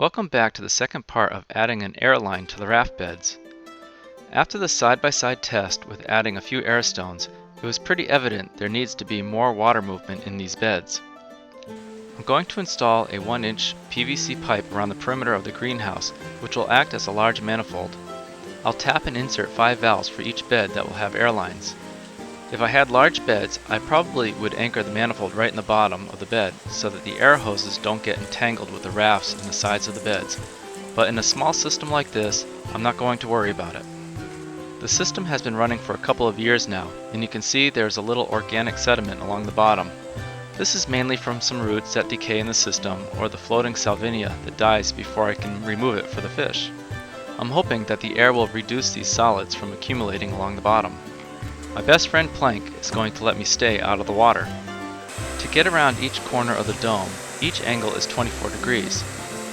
Welcome back to the second part of adding an air line to the raft beds. After the side-by-side test with adding a few air stones, it was pretty evident there needs to be more water movement in these beds. I'm going to install a 1-inch PVC pipe around the perimeter of the greenhouse, which will act as a large manifold. I'll tap and insert 5 valves for each bed that will have air lines. If I had large beds, I probably would anchor the manifold right in the bottom of the bed so that the air hoses don't get entangled with the rafts in the sides of the beds. But in a small system like this, I'm not going to worry about it. The system has been running for a couple of years now, and you can see there's a little organic sediment along the bottom. This is mainly from some roots that decay in the system or the floating salvinia that dies before I can remove it for the fish. I'm hoping that the air will reduce these solids from accumulating along the bottom. My best friend Plank is going to let me stay out of the water. To get around each corner of the dome, each angle is 24 degrees.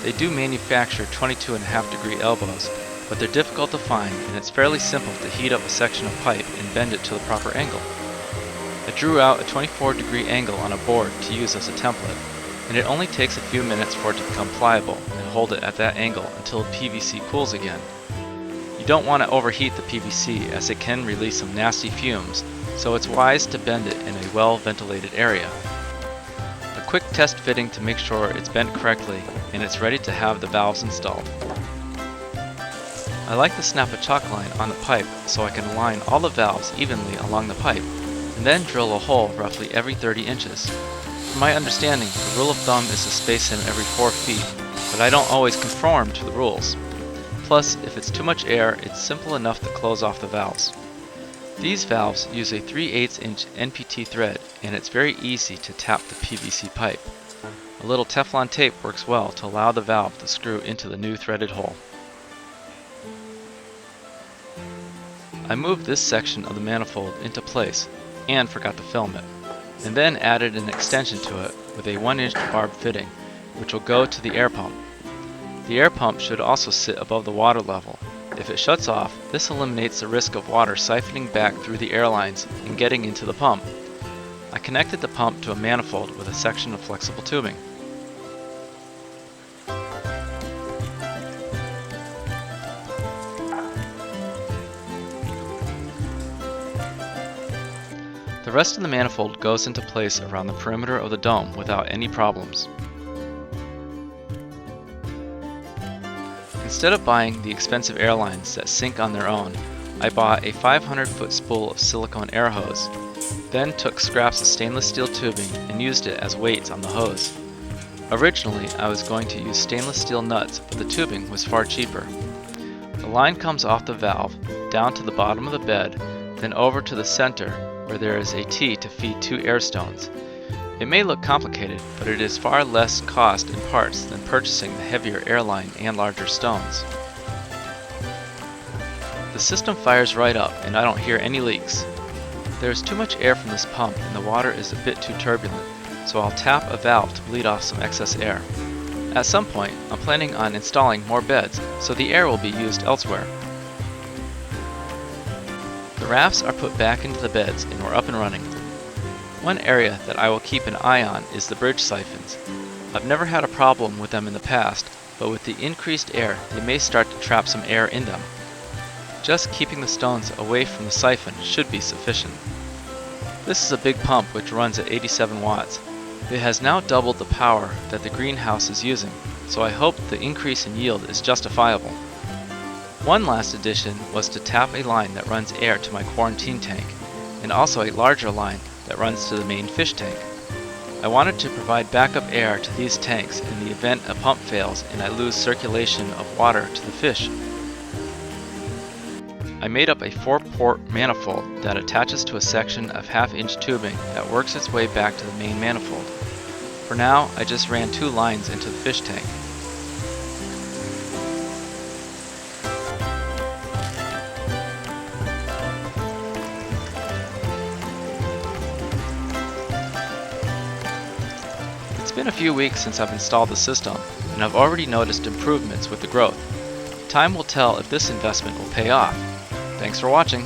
They do manufacture 22.5 degree elbows, but they're difficult to find, and it's fairly simple to heat up a section of pipe and bend it to the proper angle. I drew out a 24 degree angle on a board to use as a template, and it only takes a few minutes for it to become pliable and hold it at that angle until PVC cools again. You don't want to overheat the PVC as it can release some nasty fumes, so it's wise to bend it in a well-ventilated area. A quick test fitting to make sure it's bent correctly and it's ready to have the valves installed. I like to snap a chalk line on the pipe so I can align all the valves evenly along the pipe, and then drill a hole roughly every 30 inches. From my understanding, the rule of thumb is to space them every 4 feet, but I don't always conform to the rules. Plus, if it's too much air, it's simple enough to close off the valves. These valves use a 3/8 inch NPT thread, and it's very easy to tap the PVC pipe. A little Teflon tape works well to allow the valve to screw into the new threaded hole. I moved this section of the manifold into place and forgot to film it, and then added an extension to it with a 1-inch barb fitting, which will go to the air pump. The air pump should also sit above the water level. If it shuts off, this eliminates the risk of water siphoning back through the air lines and getting into the pump. I connected the pump to a manifold with a section of flexible tubing. The rest of the manifold goes into place around the perimeter of the dome without any problems. Instead of buying the expensive air lines that sink on their own, I bought a 500-foot spool of silicone air hose, then took scraps of stainless steel tubing and used it as weights on the hose. Originally, I was going to use stainless steel nuts, but the tubing was far cheaper. The line comes off the valve, down to the bottom of the bed, then over to the center, where there is a T to feed 2 air stones. It may look complicated, but it is far less cost in parts than purchasing the heavier airline and larger stones. The system fires right up and I don't hear any leaks. There is too much air from this pump and the water is a bit too turbulent, so I'll tap a valve to bleed off some excess air. At some point, I'm planning on installing more beds, so the air will be used elsewhere. The rafts are put back into the beds and we're up and running. One area that I will keep an eye on is the bridge siphons. I've never had a problem with them in the past, but with the increased air, they may start to trap some air in them. Just keeping the stones away from the siphon should be sufficient. This is a big pump which runs at 87 watts. It has now doubled the power that the greenhouse is using, so I hope the increase in yield is justifiable. One last addition was to tap a line that runs air to my quarantine tank, and also a larger line that runs to the main fish tank. I wanted to provide backup air to these tanks in the event a pump fails and I lose circulation of water to the fish. I made up a 4-port manifold that attaches to a section of 1/2-inch tubing that works its way back to the main manifold. For now, I just ran 2 lines into the fish tank. It's been a few weeks since I've installed the system, and I've already noticed improvements with the growth. Time will tell if this investment will pay off. Thanks for watching.